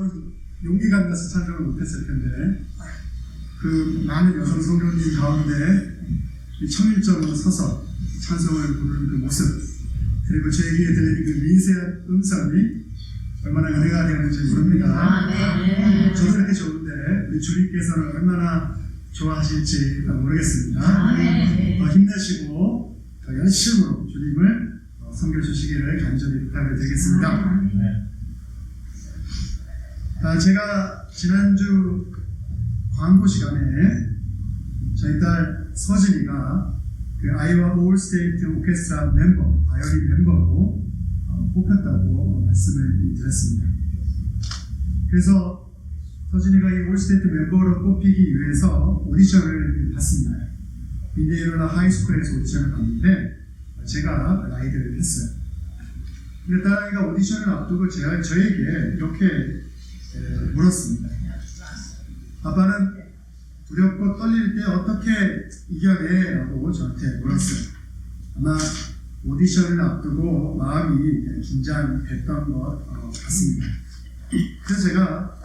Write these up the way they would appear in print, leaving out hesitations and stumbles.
여러분 용기가 안 나서 찬송을 못했을 텐데 그 많은 여성 성도님 가운데 청일점으로 서서 찬송을 부르는 그 모습, 그리고 저에게 들리는 그 미세한 음성이 얼마나 은혜가 되는지 모릅니다. 저도 이렇게 좋은데 우리 주님께서는 얼마나 좋아하실지 모르겠습니다. 더 힘내시고 더 열심으로 주님을 섬겨주시기를 간절히 부탁을 드리겠습니다. 제가 지난주 광고 시간에 저희 딸 서진이가 그 아이와 올 스테이트 오케스트라 멤버, 바이올린 멤버로 뽑혔다고 말씀을 드렸습니다. 그래서 서진이가 이 올 스테이트 멤버로 뽑히기 위해서 오디션을 봤습니다. 인디애나 하이스쿨에서 오디션을 봤는데 제가 라이드를 했어요. 근데 딸아이가 오디션을 앞두고 저에게 이렇게 물었습니다. 아빠는 두렵고 떨릴 때 어떻게 이겨내? 라고 저한테 물었어요. 아마 오디션을 앞두고 마음이 긴장됐던 것 같습니다. 그래서 제가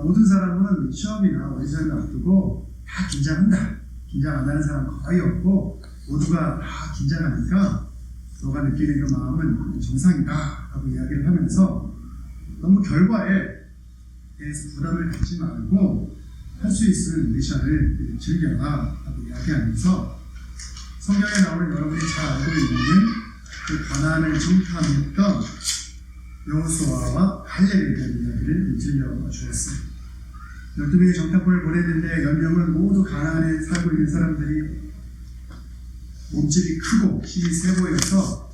모든 사람은 시험이나 오디션을 앞두고 다 긴장한다. 긴장 안 하는 사람 거의 없고 모두가 다 긴장하니까 너가 느끼는 그 마음은 정상이다 라고 이야기를 하면서 너무 결과에 대해서 부담을 갖지 말고 할 수 있는 미션을 즐겨라 라고 이야기하면서 성경에 나오는 여러분이 잘 알고 있는 그 가나안을 정탐했던 여호수아와 갈렙에 대한 이야기를 들려주었어요. 12명의 정탐꾼을 보냈는데 10명은 모두 가나안에 살고 있는 사람들이 몸집이 크고 힘이 세 보여서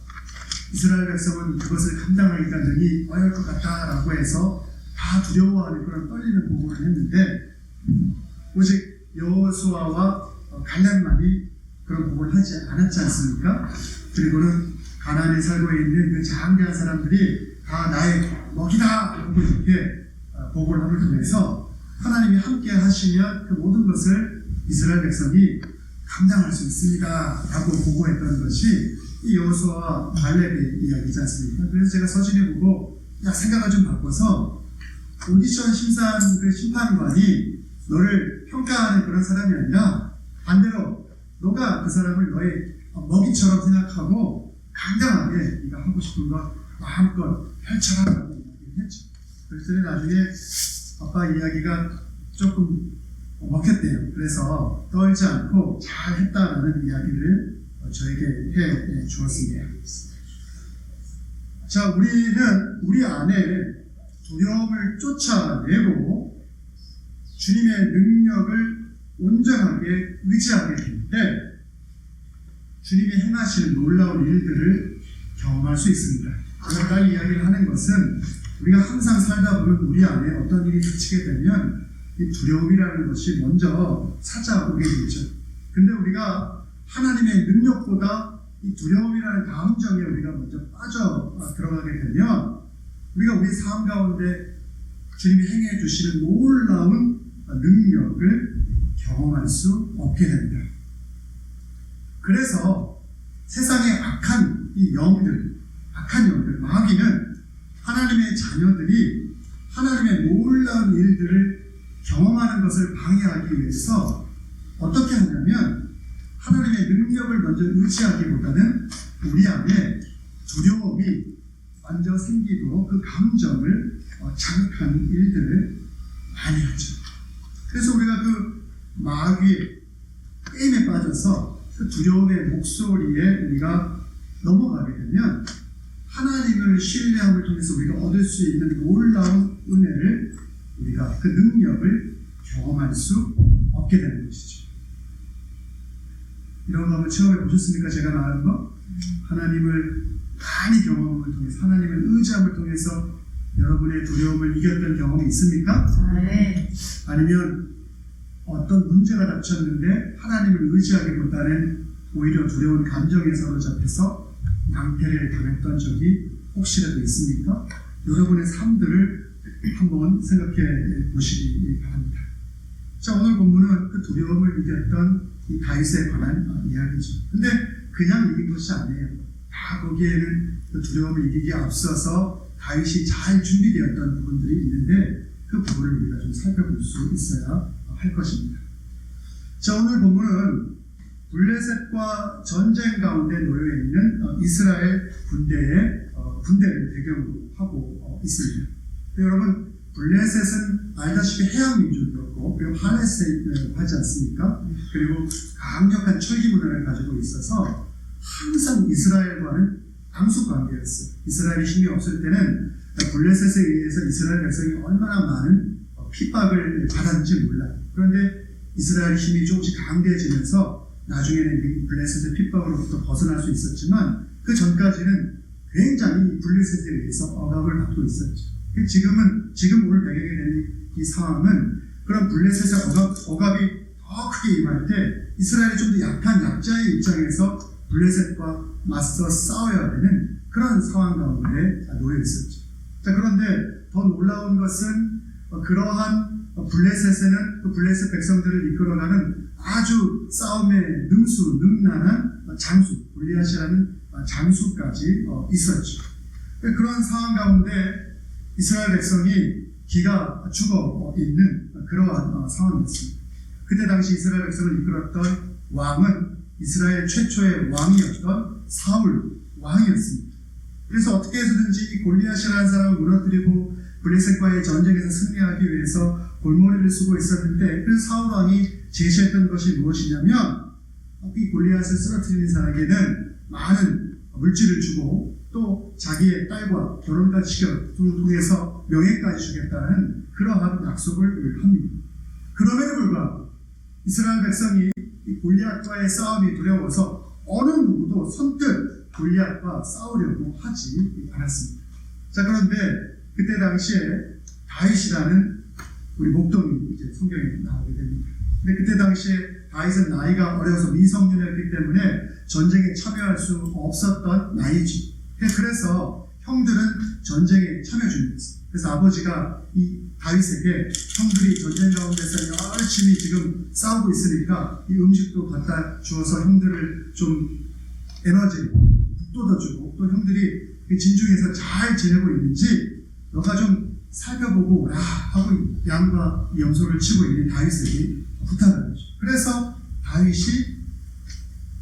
이스라엘 백성은 그것을 감당하기가 능히 어려울 것 같다라고 해서 다 두려워하는 그런 떨리는 보고를 했는데 오직 여호수아와 갈렙만이 그런 보고를 하지 않았지 않습니까? 그리고는 가나안에 살고 있는 그 장대한 사람들이 다 나의 먹이다 라고 이렇게 보고를 함을 통해서 하나님이 함께 하시면 그 모든 것을 이스라엘 백성이 감당할 수 있습니다 라고 보고했던 것이 이 여호수아와 갈렙의 이야기지 않습니까? 그래서 제가 서신을 보고 생각을 좀 바꿔서 오디션 심사하는 그 심판관이 너를 평가하는 그런 사람이 아니라 반대로 너가 그 사람을 너의 먹이처럼 생각하고 당당하게 네가 하고 싶은 것 마음껏 펼쳐라 라고 이야기를 했죠. 그래서 나중에 아빠 이야기가 조금 먹혔대요. 그래서 떨지 않고 잘 했다라는 이야기를 저에게 해 주었습니다. 자, 우리는 우리 안에 두려움을 쫓아내고 주님의 능력을 온전하게 의지하게 될 때 주님이 행하시는 놀라운 일들을 경험할 수 있습니다. 제가 이 이야기를 하는 것은 우리가 항상 살다 보면 우리 안에 어떤 일이 닥치게 되면 이 두려움이라는 것이 먼저 찾아오게 되죠. 근데 우리가 하나님의 능력보다 이 두려움이라는 감정에 우리가 먼저 빠져 들어가게 되면 우리가 우리 삶 가운데 주님이 행해 주시는 놀라운 능력을 경험할 수 없게 됩니다. 그래서 세상의 악한 영들, 마귀는 하나님의 자녀들이 하나님의 놀라운 일들을 경험하는 것을 방해하기 위해서 어떻게 하냐면 하나님의 능력을 먼저 의지하기보다는 우리 안에 두려움이 먼저 생기도록 그 감정을 자극하는 일들을 많이 하죠. 그래서 우리가 그 마귀의 게임에 빠져서 그 두려움의 목소리에 우리가 넘어가게 되면 하나님을 신뢰함을 통해서 우리가 얻을 수 있는 놀라운 은혜를 우리가 그 능력을 경험할 수 없게 되는 것이죠. 이런 거 한번 체험해 보셨습니까? 제가 말하는 거? 하나님을 많이 경험함을 통해서, 하나님을 의지함을 통해서 여러분의 두려움을 이겼던 경험이 있습니까? 네. 아니면 어떤 문제가 닥쳤는데 하나님을 의지하기보다는 오히려 두려운 감정에 사로잡혀서 낭패를 당했던 적이 혹시라도 있습니까? 여러분의 삶들을 한번 생각해 보시기 바랍니다. 자, 오늘 본문은 그 두려움을 이겼던 이 다윗에 관한 이야기죠. 근데 그냥 이긴 것이 아니에요. 다 거기에는 그 두려움을 이기기에 앞서서 다윗이 잘 준비되었던 부분들이 있는데 그 부분을 우리가 좀 살펴볼 수 있어야 할 것입니다. 자, 오늘 본문은 블레셋과 전쟁 가운데 놓여 있는 이스라엘 군대를 배경으로 하고 있습니다. 여러분, 블레셋은 알다시피 해양 민족이었고, 그리고 팔레스타인이라고 하지 않습니까? 그리고 강력한 철기 문화를 가지고 있어서 항상 이스라엘과는 앙숙 관계였어요. 이스라엘이 힘이 없을 때는 블레셋에 의해서 이스라엘 백성이 얼마나 많은 핍박을 받았는지 몰라요. 그런데 이스라엘 힘이 조금씩 강대해지면서 나중에는 블레셋의 핍박으로부터 벗어날 수 있었지만 그 전까지는 굉장히 블레셋에 의해서 억압을 받고 있었죠. 지금 오늘 배경이 되는 이 상황은 그런 블레셋의 억압이 더 크게 임할 때 이스라엘이 좀 더 약한 약자의 입장에서 블레셋과 맞서 싸워야 되는 그런 상황 가운데 놓여 있었죠. 자, 그런데 더 놀라운 것은 그러한 블레셋에는 그 블레셋 백성들을 이끌어가는 아주 싸움에 능수능란한 장수, 골리앗이라는 장수까지 있었죠. 그런 상황 가운데 이스라엘 백성이 기가 죽어 있는 그러한 상황이었습니다. 그때 당시 이스라엘 백성을 이끌었던 왕은 이스라엘 최초의 왕이었던 사울 왕이었습니다. 그래서 어떻게 해서든지 이 골리앗이라는 사람을 무너뜨리고 블레셋과의 전쟁에서 승리하기 위해서 골머리를 쓰고 있었는데, 그래서 사울 왕이 제시했던 것이 무엇이냐면 이 골리앗을 쓰러뜨리는 사람에게는 많은 물질을 주고 또 자기의 딸과 결혼까지 시켜 통해서 명예까지 주겠다는 그러한 약속을 합니다. 그럼에도 불구하고 이스라엘 백성이 이 골리앗과의 싸움이 두려워서 어느 누구도 선뜻 골리앗과 싸우려고 하지 않았습니다. 자, 그런데 그때 당시에 다윗이라는 우리 목동이 이제 성경에 나오게 됩니다. 근데 그때 당시에 다윗은 나이가 어려서 미성년이었기 때문에 전쟁에 참여할 수 없었던 나이죠. 그래서 형들은 전쟁에 참여 중이었어요. 그래서 아버지가 이 다윗에게 형들이 전쟁 가운데서 열심히 지금 싸우고 있으니까 이 음식도 갖다 주어서 형들을 좀 에너지 북돋아주고 또 형들이 그 진중에서 잘 지내고 있는지 너가 좀 살펴보고 오라 하고 양과 염소를 치고 있는 다윗에게 부탁을 하죠. 그래서 다윗이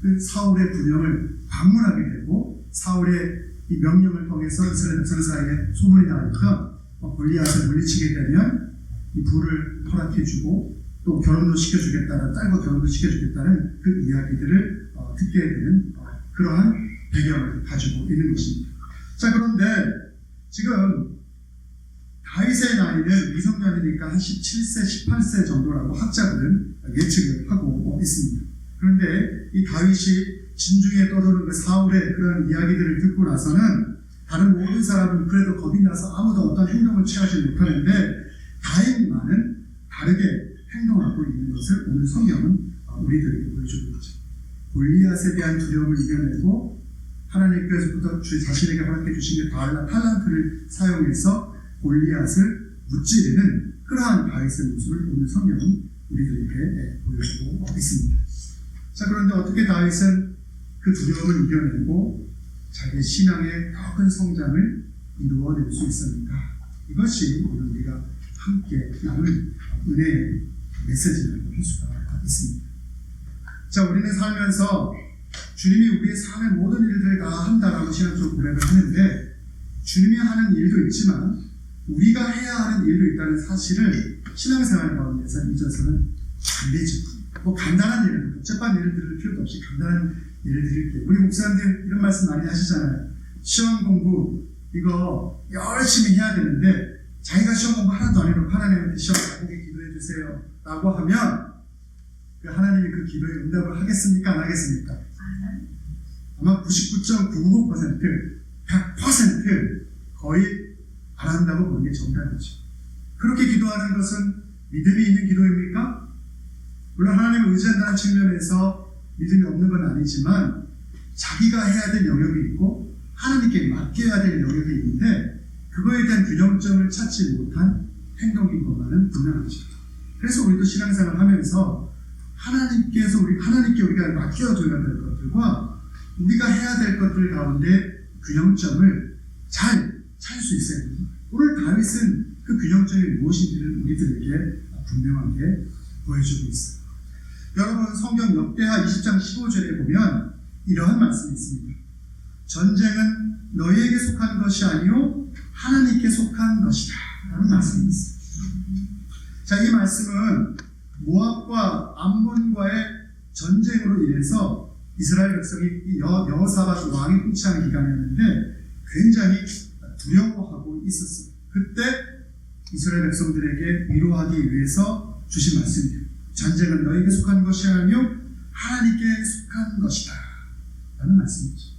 그 사울의 군영을 방문하게 되고 사울의 이 명령을 통해서 이스라엘 백성 사이에 소문이 나니까 골리앗을 물리치게 되면 이 부를 허락해주고 또 결혼도 시켜주겠다는, 딸과 결혼도 시켜주겠다는 그 이야기들을 듣게 되는 그러한 배경을 가지고 있는 것입니다. 자, 그런데 지금 다윗의 나이는 미성년이니까 한 17세, 18세 정도라고 학자들은 예측을 하고 있습니다. 그런데 이 다윗이 진중에 떠도는 그 사울의 그런 이야기들을 듣고 나서는 다른 모든 사람은 그래도 겁이 나서 아무도 어떤 행동을 취하지 못하는데 다윗만은 다르게 행동하고 있는 것을 오늘 성경은 우리들에게 보여주고 있죠. 골리앗에 대한 두려움을 이겨내고 하나님께서부터 자신에게 허락해 주신 탈란트를 사용해서 골리앗을 무찌르는 그러한 다윗의 모습을 오늘 성경은 우리들에게 보여주고 있습니다. 자, 그런데 어떻게 다윗은 그 두려움을 이겨내고 자기의 신앙의 더 큰 성장을 이루어낼 수 있습니까? 이것이 오늘 우리가 함께 나눌 은혜의 메시지라고 할 수가 있습니다. 자, 우리는 살면서 주님이 우리의 삶의 모든 일들을 다 한다라고 신앙적으로 고백을 하는데 주님이 하는 일도 있지만 우리가 해야 하는 일도 있다는 사실을 신앙생활 가운데서 잊어서는 안 되죠. 뭐 간단한 일을, 복잡한 일을 들을 필요도 없이 간단한 일을 드릴게요. 우리 목사님들 이런 말씀 많이 하시잖아요. 시험 공부 이거 열심히 해야 되는데 자기가 시험 공부 하나도 안 해놓고 하나님한테 시험 잘 보게 기도해 주세요 라고 하면 하나님이 그 기도에 응답을 하겠습니까? 안 하겠습니까? 아마 99.999% 100% 거의 안 한다고 보는 게 정답이죠. 그렇게 기도하는 것은 믿음이 있는 기도입니까? 물론 하나님을 의지한다는 측면에서 믿음이 없는 건 아니지만 자기가 해야 될 영역이 있고 하나님께 맡겨야 될 영역이 있는데 그거에 대한 균형점을 찾지 못한 행동인 것만은 분명하죠. 그래서 우리도 신앙생활을 하면서 하나님께 우리가 맡겨줘야 될 것들과 우리가 해야 될 것들 가운데 균형점을 잘 할 수 있어야 됩니다. 오늘 다윗은 그 균형점이 무엇인지를 우리들에게 분명하게 보여주고 있어요. 여러분, 성경 역대하 20장 15절에 보면 이러한 말씀이 있습니다. 전쟁은 너희에게 속한 것이 아니요 하나님께 속한 것이다 라는 말씀이 있어요. 자, 이 말씀은 모압과 암몬과의 전쟁으로 인해서 이스라엘 백성이 여호사밧 왕이 통치하는 기간이었는데 굉장히 두려워하고 있었어요. 그때 이스라엘 백성들에게 위로하기 위해서 주신 말씀이에요. 전쟁은 너희에게 속한 것이 아니요 하나님께 속한 것이다 라는 말씀이죠.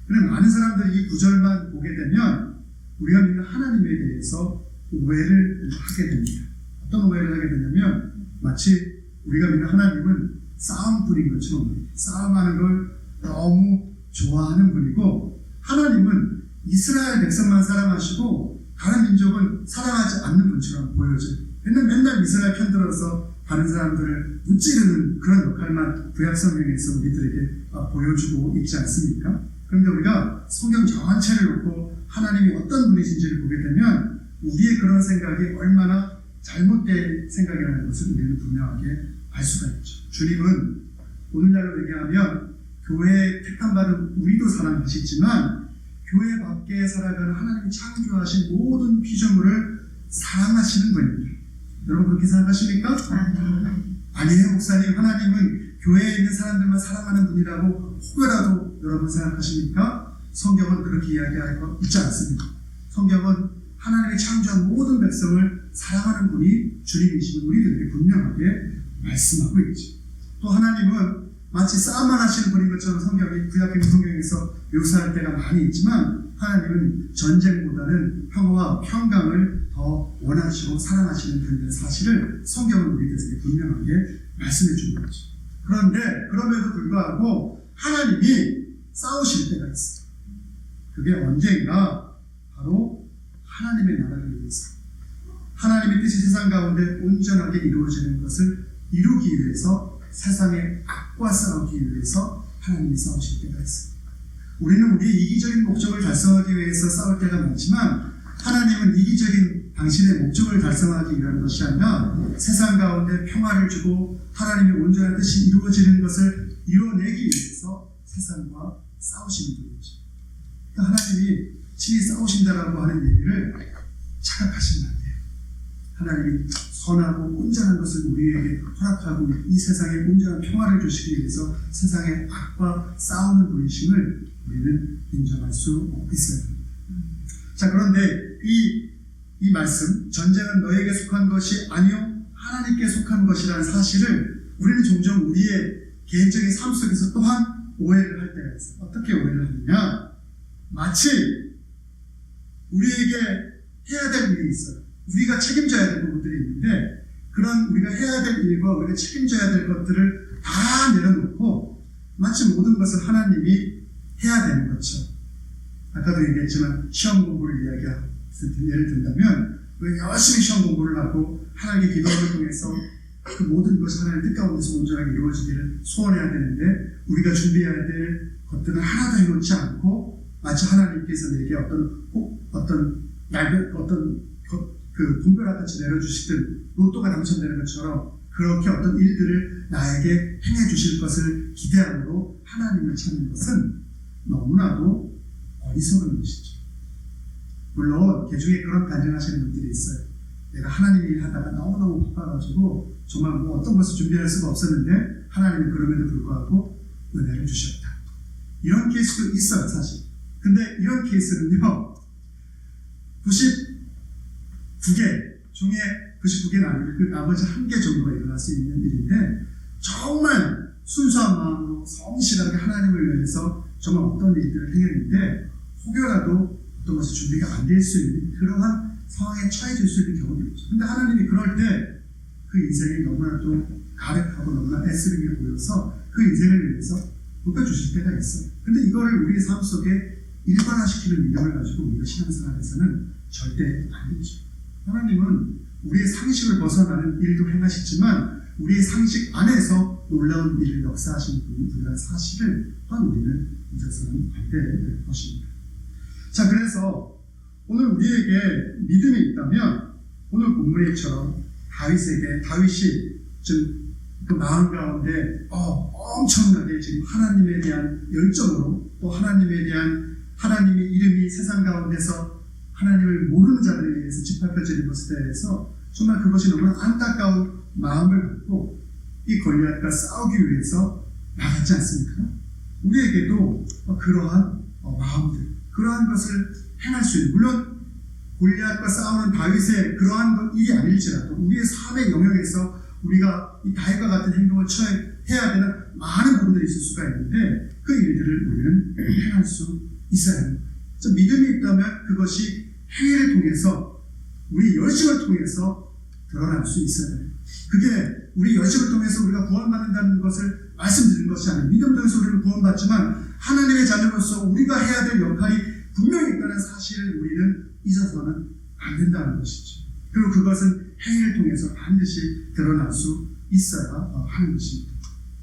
그럼 많은 사람들이 이 구절만 보게 되면 우리가 믿는 하나님에 대해서 오해를 하게 됩니다. 어떤 오해를 하게 되냐면 마치 우리가 믿는 하나님은 싸움꾼인 것처럼 싸움하는 걸 너무 좋아하는 분이고, 하나님은 이스라엘 백성만 사랑하시고 다른 민족은 사랑하지 않는 분처럼 보여져요. 맨날 이스라엘 편들어서 다른 사람들을 무찌르는 그런 역할만 구약성경에서 우리들에게 보여주고 있지 않습니까? 그런데 우리가 성경 전체를 놓고 하나님이 어떤 분이신지를 보게 되면 우리의 그런 생각이 얼마나 잘못된 생각이라는 것을 우리는 분명하게 알 수가 있죠. 주님은 오늘날로 얘기하면 교회에 택함받은 우리도 사랑하시지만 교회 밖에 살아가는 하나님이 창조하신 모든 피조물을 사랑하시는 분입니다. 여러분 그렇게 생각하십니까? 아니에요, 목사님. 하나님은 교회에 있는 사람들만 사랑하는 분이라고 혹여라도 여러분 생각하십니까? 성경은 그렇게 이야기하고 있지 않습니다. 성경은 하나님이 창조한 모든 백성을 사랑하는 분이 주님이시면 우리들에게 분명하게 말씀하고 있죠. 또 하나님은 마치 싸움만 하시는 분인 것처럼 성경이 구약의 성경에서 묘사할 때가 많이 있지만 하나님은 전쟁보다는 평화와 평강을 더 원하시고 사랑하시는 분의 사실을 성경은 우리들에게 분명하게 말씀해 주는 거죠. 그런데 그럼에도 불구하고 하나님이 싸우실 때가 있어요. 그게 언제인가? 바로 하나님의 나라를 위해서, 하나님의 뜻이 세상 가운데 온전하게 이루어지는 것을 이루기 위해서, 세상의 악과 싸우기 위해서 하나님이 싸우실 때가 있어요. 우리는 우리의 이기적인 목적을 달성하기 위해서 싸울 때가 많지만 하나님은 이기적인 당신의 목적을 달성하기 위한 것이 아니라 세상 가운데 평화를 주고 하나님의 온전한 뜻이 이루어지는 것을 이뤄내기 위해서 세상과 싸우시는 분이죠. 그러니까 하나님이 친히 싸우신다라고 하는 얘기를 착각하시면 안 돼요. 하나님이 선하고 온전한 것을 우리에게 허락하고 이 세상에 온전한 평화를 주시기 위해서 세상의 악과 싸우는 분이심을 우리는 인정할 수 있어야 합니다. 자, 그런데 이 말씀, 전쟁은 너에게 속한 것이 아니요 하나님께 속한 것이라는 사실을 우리는 종종 우리의 개인적인 삶 속에서 또한 오해를 할 때가 있어요. 어떻게 오해를 하느냐? 마치 우리에게 해야 될 일이 있어요. 우리가 책임져야 될 부분들이 있는데 그런 우리가 해야 될 일과 우리가 책임져야 될 것들을 다 내려놓고 마치 모든 것을 하나님이 해야 되는 것처럼, 아까도 얘기했지만 시험 공부를 예를 든다면 우리가 열심히 시험 공부를 하고 하나님께 기도를 통해서 그 모든 것이 하나님의 뜻 가운데서 온전하게 이루어지기를 소원해야 되는데 우리가 준비해야 될 것들은 하나도 해놓지 않고 마치 하나님께서 내게 그 분별화 같이 내려주시든 로또가 당첨되는 것처럼 그렇게 어떤 일들을 나에게 행해 주실 것을 기대함으로 하나님을 찾는 것은 너무나도 어리석은 것이죠. 물론 개중에 그런 간증하시는 분들이 있어요. 내가 하나님 일 하다가 너무너무 바빠가지고 정말 뭐 어떤 것을 준비할 수가 없었는데 하나님이 그럼에도 불구하고 은혜를 주셨다. 이런 케이스도 있어요, 사실. 근데 이런 케이스는요, 99개 중에 99개는 아니고 그 나머지 1개 정도가 일어날 수 있는 일인데 정말 순수한 마음으로 성실하게 하나님을 위해서 정말 어떤 일들을 행했는데 혹여라도 어떤 것이 준비가 안 될 수 있는 그러한 상황에 처해질 수 있는 경우도 있죠. 근데 하나님이 그럴 때 그 인생이 너무나도 가득하고 너무나 애쓰게 보여서 그 인생을 위해서 묶어주실 때가 있어요. 근데 이거를 우리의 삶 속에 일반화시키는 믿음을 가지고 우리가 신앙생활에서는 절대 아니죠. 하나님은 우리의 상식을 벗어나는 일도 행하시지만 우리의 상식 안에서 놀라운 일을 역사하시는 분이라는 사실을 또한 우리는 잊어서는 안 될 것입니다. 자, 그래서 오늘 우리에게 믿음이 있다면 오늘 본문에처럼 다윗이 좀 그 마음 가운데 엄청나게 지금 하나님에 대한 열정으로 또 하나님에 대한 하나님의 이름이 세상 가운데서 하나님을 모르는 자들에 의해서 짓밟혀지는 것에 대해서 정말 그것이 너무나 안타까운 마음을 갖고 이 골리앗과 싸우기 위해서 나갔지 않습니까? 우리에게도 그러한 마음들, 그러한 것을 행할 수 있는, 물론 골리앗과 싸우는 다윗의 그러한 일이 아닐지라도 우리의 삶의 영역에서 우리가 이 다윗과 같은 행동을 해야 되는 많은 부분들이 있을 수가 있는데 그 일들을 우리는 행할 수 있어야 합니다. 믿음이 있다면 그것이 행위를 통해서 우리 열심을 통해서 드러날 수 있어야 돼요. 그게 우리 열심을 통해서 우리가 구원받는다는 것을 말씀드리는 것이 아니에요. 믿음 통해서 우리는 구원받지만 하나님의 자녀로서 우리가 해야 될 역할이 분명히 있다는 사실을 우리는 잊어서는 안 된다는 것이죠. 그리고 그것은 행위를 통해서 반드시 드러날 수 있어야 하는 것입니다.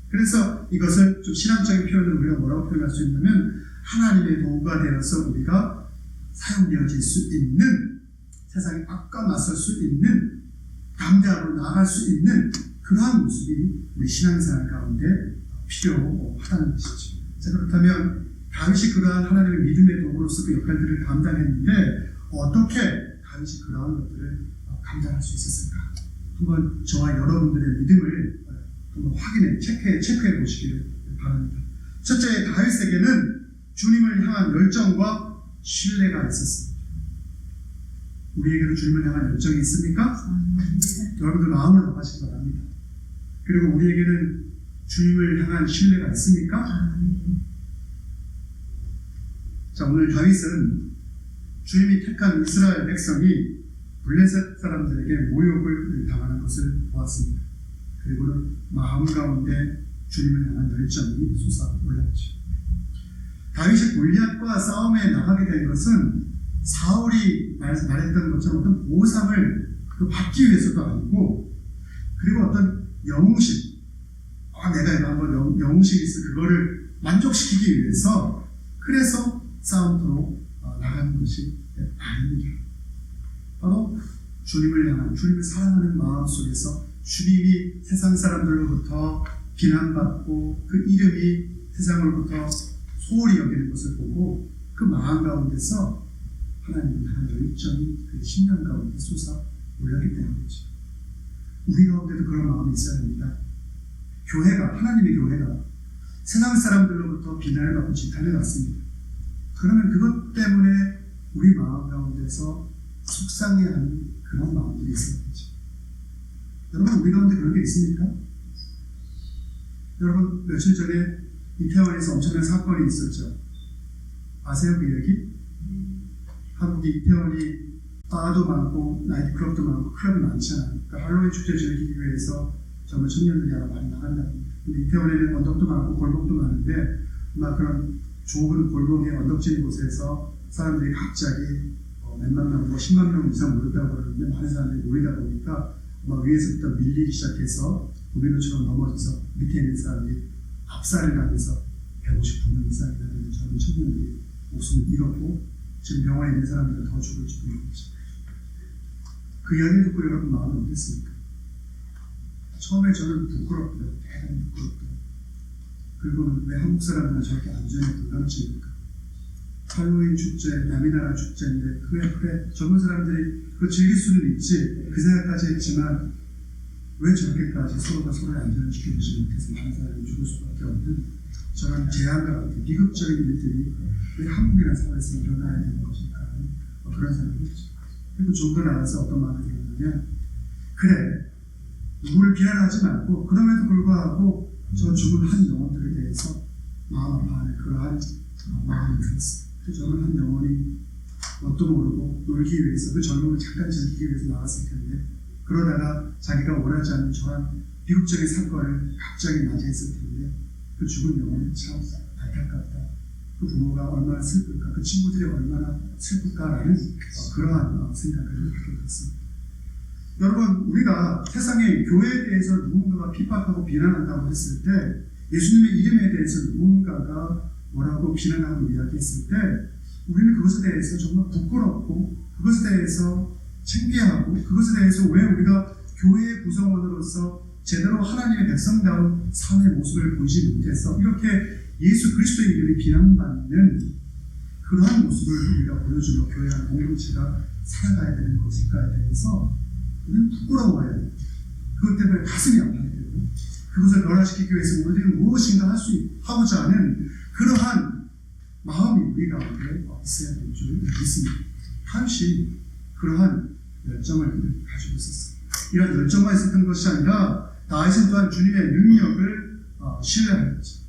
그래서 이것을 좀 신앙적인 표현을 우리가 뭐라고 표현할 수 있냐면 하나님의 도구가 되어서 우리가 사용되어질 수 있는, 세상의 악과 맞설 수 있는, 담대함으로 나아갈 수 있는 그러한 모습이 우리 신앙생활 가운데 필요하다는 것이죠. 자, 그렇다면 다윗이 그러한 하나님의 믿음의 도구로서 그 역할들을 감당했는데 어떻게 다윗이 그러한 것들을 감당할 수 있었을까? 한번 저와 여러분들의 믿음을 한번 체크해 보시기를 바랍니다. 첫째, 다윗에게는 주님을 향한 열정과 신뢰가 있었습니다. 우리에게는 주님을 향한 열정이 있습니까? 여러분들 마음을 답하시기 바랍니다. 그리고 우리에게는 주님을 향한 신뢰가 있습니까? 자, 오늘 다윗은 주님이 택한 이스라엘 백성이 블레셋 사람들에게 모욕을 당하는 것을 보았습니다. 그리고는 마음 가운데 주님을 향한 열정이 솟아올랐죠. 다윗이 골리앗과 싸움에 나가게 된 것은 사울이 말했던 것처럼 어떤 보상을 받기 위해서도 아니고, 그리고 어떤 영웅심, 내가 이거 한번 영웅심이 있어 그거를 만족시키기 위해서, 그래서 싸움터로 나가는 것이 아닙니다. 바로 주님을 향한, 주님을 사랑하는 마음 속에서 주님이 세상 사람들로부터 비난받고 그 이름이 세상으로부터 소홀히 여기는 것을 보고 그 마음 가운데서 하나님을 향한 열정이 그 심령 가운데 솟아 올랐기 때문이죠. 우리 가운데도 그런 마음이 있어야 합니다. 교회가, 하나님의 교회가 세상 사람들로부터 비난을 받고 지탄을 받습니다. 그러면 그것 때문에 우리 마음 가운데서 속상해하는 그런 마음들이 있어야겠죠. 여러분, 우리 가운데 그런 게 있습니까? 여러분, 며칠 전에 이태원에서 엄청난 사건이 있었죠. 아세요, 그 얘기? 한국이 이태원이 바도 많고 나이트클럽도 많고 클럽이 많잖아요. 그러니까 할로윈 축제 즐기기 위해서 정말 청년들이 아마 많이 나간다고 합니다. 근데 이태원에는 언덕도 많고 골목도 많은데 아마 그런 좁은 골목의 언덕진 곳에서 사람들이 갑자기 몇만 명, 10만 명 이상 모였다고 그러는데 많은 사람들이 모이다 보니까 위에서부터 밀리기 시작해서 도미노처럼 넘어져서 밑에 있는 사람들이 압살을 당해서 159명 이상이라는 젊은 청년들이 목숨을 잃었고 지금 병원에 있는 사람들은 더 죽을지도 모르겠죠. 그 이야기 듣고 여러분 마음이 어땠습니까? 처음에 저는 부끄럽더라고요. 대단히 부끄럽더라고요. 그리고는 왜 한국 사람들은 저렇게 안전에 불감증일까? 할로윈 축제, 남의 나라 축제인데 그래 젊은 사람들이 그거 즐길 수는 있지 그 생각까지 했지만 왜 저렇게까지 서로가 서로의 안전을 지켜주지 못해서 많은 사람이 죽을 수밖에 없는 저런 재앙과 같은 비극적인 일들이 왜 한국이라는 사회에서 일어나야 되는 것일까 하는 그런 생각을 했죠. 그리고 좀 더 나가서 어떤 마음이 들었냐면 그래, 누구를 비난하지 말고 그럼에도 불구하고 저 죽은 한 영혼들에 대해서 마음 아파하는 그러한 마음이 들었어요. 그 저는 한 영혼이 뭣도 모르고 놀기 위해서 그 젊음을 잠깐 즐기기 위해서 나왔을 텐데 그러다가 자기가 원하지 않는 저런 비극적인 사건을 갑자기 맞이했을 텐데 그 죽은 영혼이 참 안타깝다. 그 부모가 얼마나 슬플까, 그 친구들이 얼마나 슬플까라는 그러한 생각을 하게 됐습니다. 여러분, 우리가 세상에 교회에 대해서 누군가가 핍박하고 비난한다고 했을 때 예수님의 이름에 대해서 누군가가 뭐라고 비난하고 이야기했을 때 우리는 그것에 대해서 정말 부끄럽고 그것에 대해서 창피하고 그것에 대해서 왜 우리가 교회의 구성원으로서 제대로 하나님의 백성다운 삶의 모습을 보이지 못해서 이렇게 예수 그리스도의 이름이 비난받는 그러한 모습을 우리가 보여주며 교회라는 공동체가 살아가야 되는 것일까에 대해서 우리는 부끄러워야 돼요. 그것 때문에 가슴이 아파야 되고 그것을 변화시키기 위해서 우리는 무엇인가 하고자 하는 그러한 마음이 우리 가운데 있어야 될 줄 믿습니다. 다윗이 그러한 열정을 가지고 있었어요. 이런 열정만 있었던 것이 아니라 다윗은 또한 주님의 능력을 신뢰하였죠.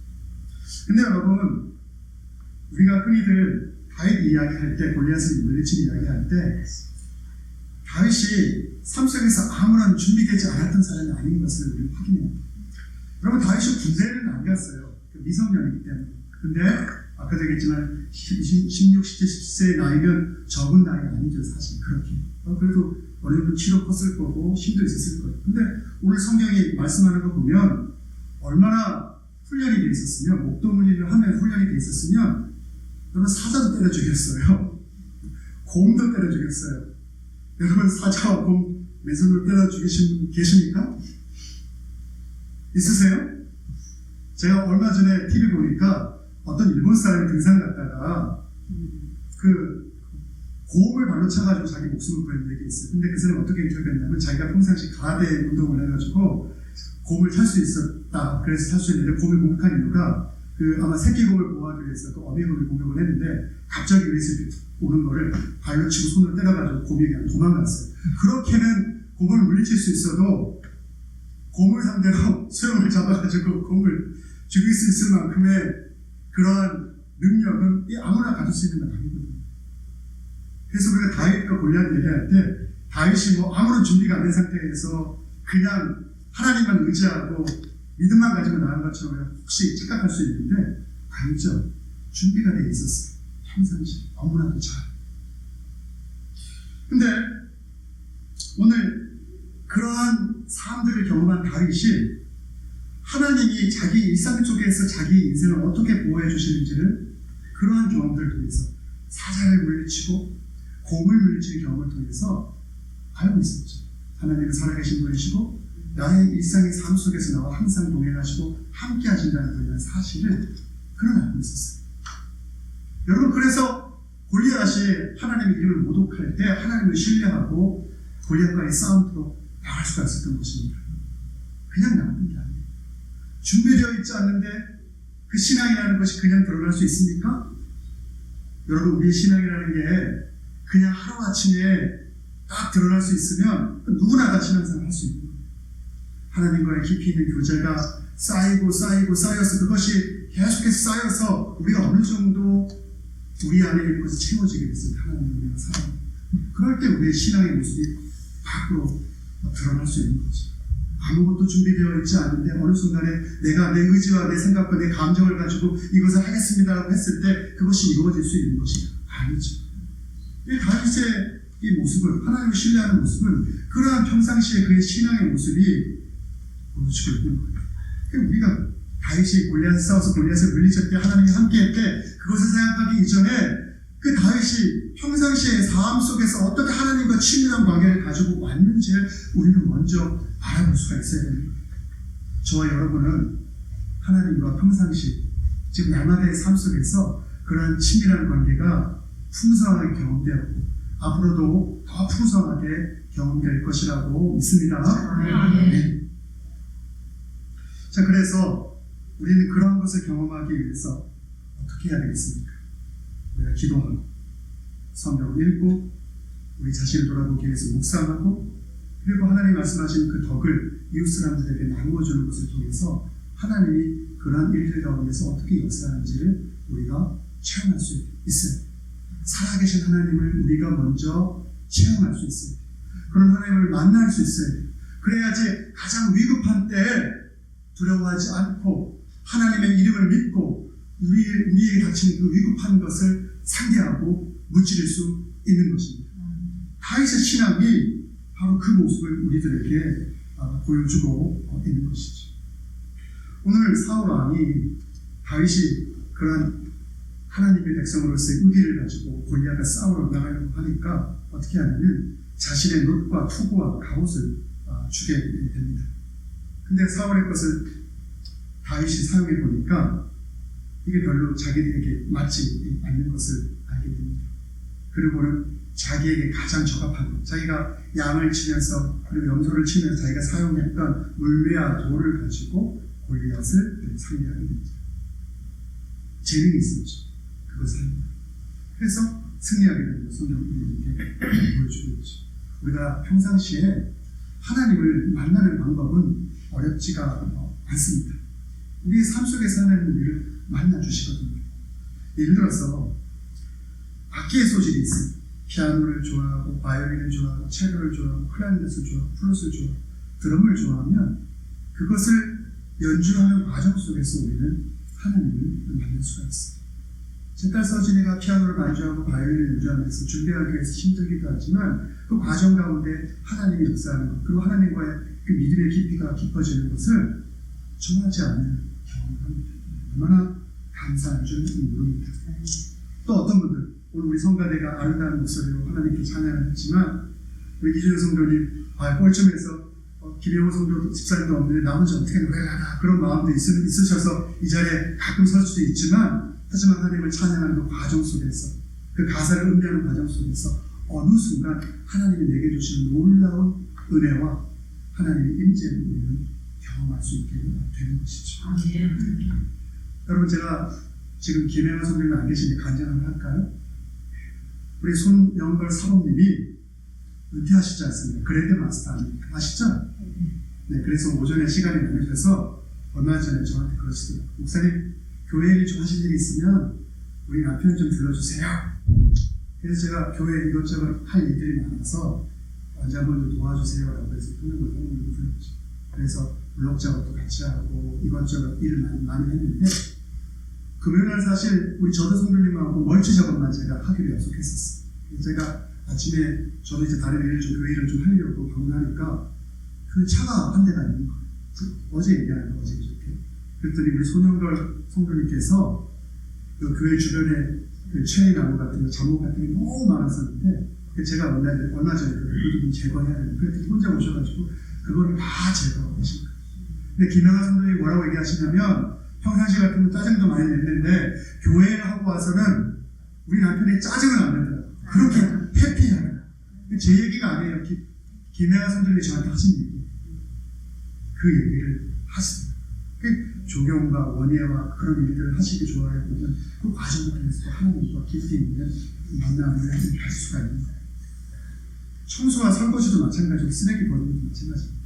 근데 여러분, 우리가 흔히들 다윗 이야기할 때, 골리앗을 물리친 이야기할 때 다윗이 삶 속에서 아무런 준비되지 않았던 사람이 아닌 것을 우리는 확인해야 합니다. 여러분, 다윗이 군대는 안 갔어요. 미성년이기 때문에. 근데 아까도 얘기했지만 16, 17세 나이면 적은 나이 아니죠, 사실. 그렇게. 그래도 어느 정도 치료 컸을 거고 힘도 있었을 거예요. 근데 오늘 성경이 말씀하는 거 보면 얼마나 훈련이 돼 있었으면, 목도문이를 하면 훈련이 돼 있었으면 여러분 사자도 때려 죽였어요. 곰도 때려 죽였어요. 여러분 사자와 곰 맨손으로 때려 죽이신 분 계십니까? 있으세요? 제가 얼마 전에 TV 보니까 어떤 일본 사람이 등산 갔다가 그 곰을 발로 차가지고 자기 목숨을 구한 얘기 있어요. 근데 그 사람이 어떻게 인터뷰했냐면 자기가 평상시 가라데 운동을 해가지고 곰을 탈 수 있었다. 그래서 탈 수 있는데 곰을 공격한 이유가 아마 새끼 곰을 보호하기 위해서 그 어미 곰을 공격을 했는데 갑자기 위에서 오는 거를 발로 치고 손으로 때려가지고 곰이 그냥 도망갔어요. 그렇게는 곰을 물리칠 수 있어도 곰을 상대로 수영을 잡아가지고 곰을 죽일 수 있을 만큼의 그러한 능력은 아무나 가질 수 있는 건 아니거든요. 그래서 우리가 다윗과 골리앗 얘기할 때 다윗이 아무런 준비가 안 된 상태에서 그냥 하나님만 의지하고 믿음만 가지고 나간 것처럼 혹시 착각할 수 있는데 아니죠. 준비가 되어 있었어요. 평상시 너무나도 잘. 근데 오늘 그러한 사람들을 경험한 다윗이 하나님이 자기 일상 속에서 자기 인생을 어떻게 보호해 주시는지를 그러한 경험들을 통해서 사자를 물리치고 곰을 물리치는 경험을 통해서 알고 있었죠. 하나님은 살아계신 분이시고 나의 일상의 삶 속에서 나와 항상 동행하시고 함께 하신다는 그런 사실을 그는 알고 있었어요. 여러분, 그래서 골리앗이 하나님의 이름을 모독할 때 하나님을 신뢰하고 골리앗과의 싸움으로 나갈 수가 있었던 것입니다. 그냥 나가는 게 아니에요. 준비되어 있지 않는데 그 신앙이라는 것이 그냥 드러날 수 있습니까? 여러분, 우리의 신앙이라는 게 그냥 하루아침에 딱 드러날 수 있으면 누구나 다 신앙생활 할 수 있는 거예요. 하나님과의 깊이 있는 교제가 쌓여서 그것이 계속해서 쌓여서 우리가 어느 정도 우리 안에 있는 것을 채워지게 됐습니다. 하나님의 사랑. 그럴 때 우리의 신앙의 모습이 밖으로 드러날 수 있는 거죠. 아무것도 준비되어 있지 않은데 어느 순간에 내가 내 의지와 내 생각과 내 감정을 가지고 이것을 하겠습니다라고 했을 때 그것이 이루어질 수 있는 것이 아니죠. 이 다윗의 이 모습을, 하나님을 신뢰하는 모습은 그러한 평상시에 그의 신앙의 모습이 보여주고 있는 거예요. 우리가 다윗이 골리앗을 싸워서 골리앗을 물리칠 때 하나님이 함께할 때 그것을 생각하기 이전에 그 다윗이 평상시의 삶 속에서 어떻게 하나님과 친밀한 관계를 가지고 왔는지를 우리는 먼저 알아볼 수가 있어야 됩니다. 저와 여러분은 하나님과 평상시, 지금 날마다의 삶 속에서 그러한 친밀한 관계가 풍성하게 경험되었고 앞으로도 더 풍성하게 경험될 것이라고 믿습니다. 네. 자, 그래서 우리는 그런 것을 경험하기 위해서 어떻게 해야 되겠습니까? 우리가 기도하고 성경을 읽고 우리 자신을 돌아보기 위해서 묵상하고 그리고 하나님이 말씀하신 그 덕을 이웃 사람들에게 나누어주는 것을 통해서 하나님이 그러한 일들 가운데서 어떻게 역사하는지를 우리가 체험할 수 있어요. 살아계신 하나님을 우리가 먼저 체험할 수 있어요. 그런 하나님을 만날 수 있어요. 그래야지 가장 위급한 때에 두려워하지 않고 하나님의 이름을 믿고 우리에게 닥치는 그 위급한 것을 상대하고 무찌를 수 있는 것입니다. 다윗의 신앙이 바로 그 모습을 우리들에게 보여주고 있는 것이죠. 오늘 사울 왕이 다윗이 그런 하나님의 백성으로서의 의리를 가지고 골리앗과 싸우러 나가려고 하니까 어떻게 하냐면 자신의 놋과 투구와 갑옷을 주게 됩니다. 근데 사울의 것을 다윗이 사용해 보니까 이게 별로 자기들에게 맞지 않는 것을 알게 됩니다. 그리고는 자기에게 가장 적합한 것, 자기가 양을 치면서 그리고 염소를 치면서 자기가 사용했던 물매와 돌을 가지고 골리앗을 상대하게 됩니다. 재능이 있었죠. 그걸 사용합니다. 그래서 승리하게 되는 것을 성경이 보여주고 있죠. 우리가 평상시에 하나님을 만나는 방법은 어렵지가 않습니다. 우리의 삶 속에서 하나님 우리를 만나주시거든요. 예를 들어서 악기의 소질이 있어요. 피아노를 좋아하고 바이올린을 좋아하고 첼로를 좋아하고 클라리넷을 좋아하고 플루스를 좋아하고 드럼을 좋아하면 그것을 연주하는 과정 속에서 우리는 하나님을 만날 수가 있어요. 제 딸 서진이가 피아노를 많이 좋아하고 바이올린을 연주하면서 준비하기 위해서 힘들기도 하지만 그 과정 가운데 하나님이 역사하는 것, 그리고 하나님과의 그 믿음의 깊이가 깊어지는 것을 좋아하지 않는 경험을 합니다. 얼마나 감사한 줄 모릅니다. 또 어떤 분들, 오늘 우리 성가대가 아름다운 목소리로 하나님께 찬양을 했지만 우리 기준현 성도님 꼴쯤에서 김영호 성도 집사님도 없는데 나 혼자 어떻게 노래를 하나 그런 마음도 있으셔서 이 자리에 가끔 설 수도 있지만 하지만 하나님을 찬양하는 그 과정 속에서 그 가사를 음미하는 과정 속에서 어느 순간 하나님이 내게 주시는 놀라운 은혜와 하나님의 임재를 우리는 경험할 수 있게 되는 것이죠. 여러분 제가 지금 김영호 성도님 안 계신데 간증을 할까요? 우리 손영걸 사범님이 은퇴하시지 않습니까? 그랜드 마스터 아시죠? 네, 그래서 오전에 시간이 나눠져서 얼마 전에 저한테 그러시더라고요. 목사님, 교회 일 좀 하실 일이 있으면 우리 남편 좀 불러주세요. 그래서 제가 교회 이것저것 할 일들이 많아서 언제 한번 좀 도와주세요라고 해서 통역을 불렀죠. 그래서 블록 작업도 같이 하고 이것저것 일을 많이 했는데 금요일날 사실 우리 저도 성도님하고 멀티 작업만 제가 하기로 약속했었어요. 제가 아침에 저도 이제 다른 일을 좀 교회 일을 좀 하려고 방문하니까 그 차가 한 대가 있는 거예요. 어제 얘기하는 거 어제 그저께. 그랬더니 우리 손영걸 성도님께서 그 교회 주변에 그 체리나무 같은 거, 잡목 같은 게 너무 많았었는데 제가 얼마 전에 그걸 좀 제거해야 되는데 그랬더니 혼자 오셔가지고 그거를 다 제거하고 계신 거예요. 근데 김영하 성도님이 뭐라고 얘기하시냐면 평상시 같으면 짜증도 많이 냈는데 교회를 하고 와서는 우리 남편이 짜증을 안 내더라고요. 그렇게 해피하다. 제 얘기가 아니에요. 김영하 성도님이 저한테 하신 얘기. 그 얘기를 하시더라고요. 조경과 원예와 그런 일들을 하시기 좋아해 보면 그 과정을 통해서 하나님과 깊이 있는 만남을 할 수가 있는 거예요. 청소와 설거지도 마찬가지고 쓰레기 버리기도 마찬가지입니다.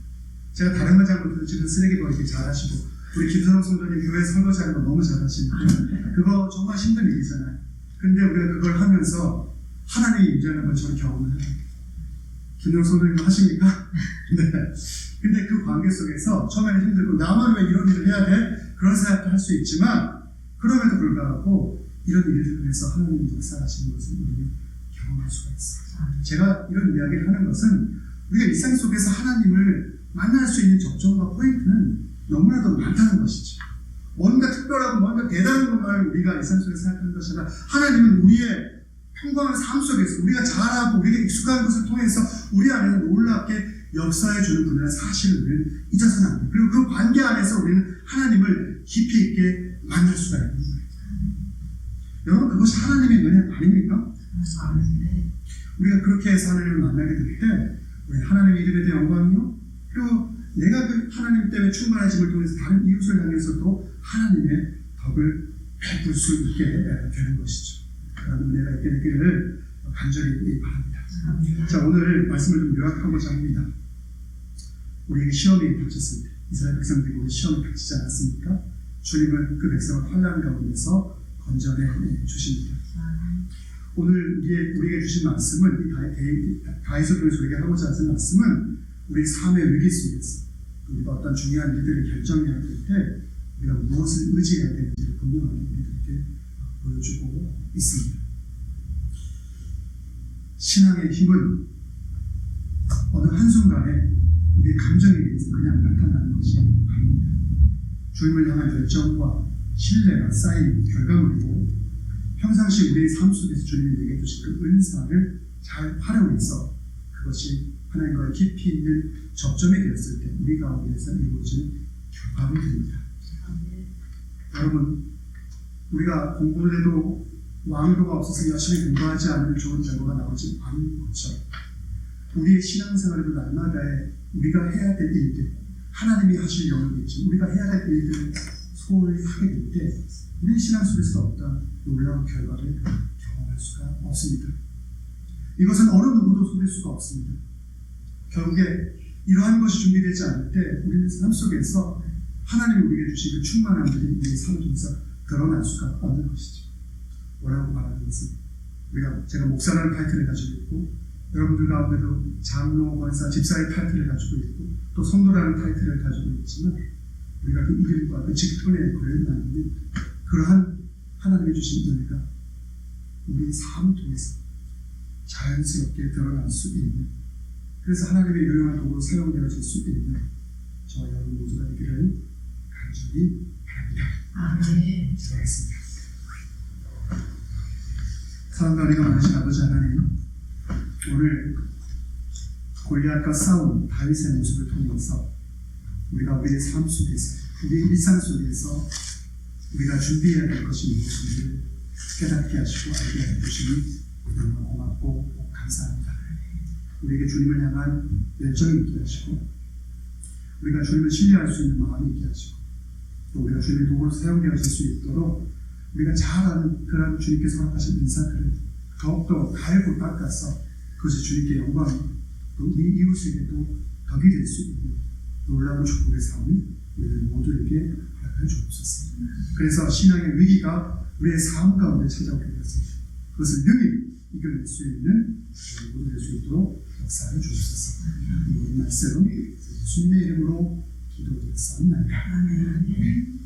제가 다른 거 잘못해도 지금 쓰레기 버리기 잘하시고 우리 김선호 성도님 교회 설거지하는 거 너무 잘하시는데 그거 정말 힘든 일이잖아요. 근데 우리가 그걸 하면서 하나님이 임재하는 걸 저는 경험을 해요. 김선호 성도님 하십니까? 네. 근데 그 관계 속에서 처음에는 힘들고 나만 왜 이런 일을 해야 돼? 그런 생각도 할 수 있지만 그럼에도 불구하고 이런 일을 통해서 하나님이 역사하시는 것을 우리는 경험할 수가 있어요. 제가 이런 이야기를 하는 것은 우리가 일상 속에서 하나님을 만날 수 있는 접점과 포인트는 너무나도 많다는 것이죠. 뭔가 특별하고 뭔가 대단한 것만을 우리가 일상 속에서 생각하는 것이 아니라 하나님은 우리의 평범한 삶 속에서 우리가 잘하고 우리가 익숙한 것을 통해서 우리 안에는 놀랍게 역사해 주는 분이라는 사실을 우리는 잊어서는 안 돼요. 그리고 그 관계 안에서 우리는 하나님을 깊이 있게 만날 수가 있는 거예요. 여러분 그것이 하나님의 은혜 아닙니까? 우리가 그렇게 해서 하나님을 만나게 될 때 우리 하나님의 이름에 대한 영광이요 그리고 내가 그 하나님 때문에 충만해짐을 통해서 다른 이웃을 향해서도 하나님의 덕을 베풀 수 있게 되는 것이죠. 그런 은혜가 있게 되기를 간절히 바랍니다. 자, 오늘 말씀을 좀 요약하고자 합니다. 우리에게 시험이 닥쳤을 때 이스라엘 백성들이 우리 시험이 닥치지 않았습니까? 주님은 그 백성을 환난 가운데서 건져내 주십니다. 오늘 우리에게 주신 말씀은 다윗을 통해서 우리에게 하고자 하는 말씀은 우리 삶의 위기 속에서 우리가 어떤 중요한 일들을 결정해야 될 때 우리가 무엇을 의지해야 되는지를 분명하게 우리들에게 보여주고 있습니다. 신앙의 힘은 어느 한순간에 우리의 감정에 의해서 그냥 나타나는 것이 아닙니다. 주님을 향한 열정과 신뢰가 쌓인 결과물이고 평상시 우리의 삶 속에서 주님이 내게 주신 그 은사를 잘 활용해서 그것이 하나님과의 깊이 있는 접점이 되었을 때 우리 가운데에서 이루어지는 결과를 드립니다. 여러분, 우리가 공부를 해도 왕도가 없어서 열심히 공부하지 않으면 좋은 결과가 나오지 않는 것처럼 우리의 신앙생활에도 날마다의 우리가 해야 될 일들, 하나님이 하실 영역이지 우리가 해야 될 일들을 소홀히 하게 될 때 우리의 신앙 속에서 어떤 놀라운 결과를 경험할 수가 없습니다. 이것은 어느 누구도 속일 수가 없습니다. 결국에 이러한 것이 준비되지 않을 때 우리의 삶 속에서 하나님이 우리에게 주신 그 충만함들이 우리의 삶 속에서 드러날 수가 없는 것이죠. 뭐라고 말하는 것은 제가 목사라는 타이틀을 가지고 있고 여러분들 가운데도 장로, 권사, 집사의 타이틀을 가지고 있고 또 성도라는 타이틀을 가지고 있지만 우리가 그 이름과 그 직분에 걸려있는 있는 그러한 하나님이 주신 은혜가 우리의 삶을 통해서 자연스럽게 드러날 수 있는 그래서 하나님의 유용한 도구로 사용되어질 수 있는 저와 여러분 모두가 되기를 간절히 바랍니다. 아멘. 기도하겠습니다. 사랑과 은혜가 많으신 아버지 하나님, 오늘 골리앗과 싸운 다윗의 모습을 통해서 우리가 우리의 삶 속에서 우리의 일상 속에서 우리가 준비해야 될 것이 무엇인지를 깨닫게 하시고 알게 해주시니 너무 고맙고 감사합니다. 우리에게 주님을 향한 열정이 있게 하시고 우리가 주님을 신뢰할 수 있는 마음이 있게 하시고 또 우리가 주님의 도구로 사용되어질 수 있도록 우리가 잘 아는 그런 주님께서 허락하신 인사들을 더욱더 갈고 닦아서 그것이 주님께 영광 또 우리 이웃에게도 덕이 될 수 있는 놀라운 축복의 삶이 우리들 모두에게 허락하여 주옵소서. 그래서 신앙의 위기가 우리의 삶 가운데 찾아오게 되었습니다. 그것을 능히 이겨낼 수 있는 우리 모두 될 수 있도록 역사를 주옵소서. 이 모든 말씀 예수님의 이름으로 기도드렸사옵나이다. 아멘.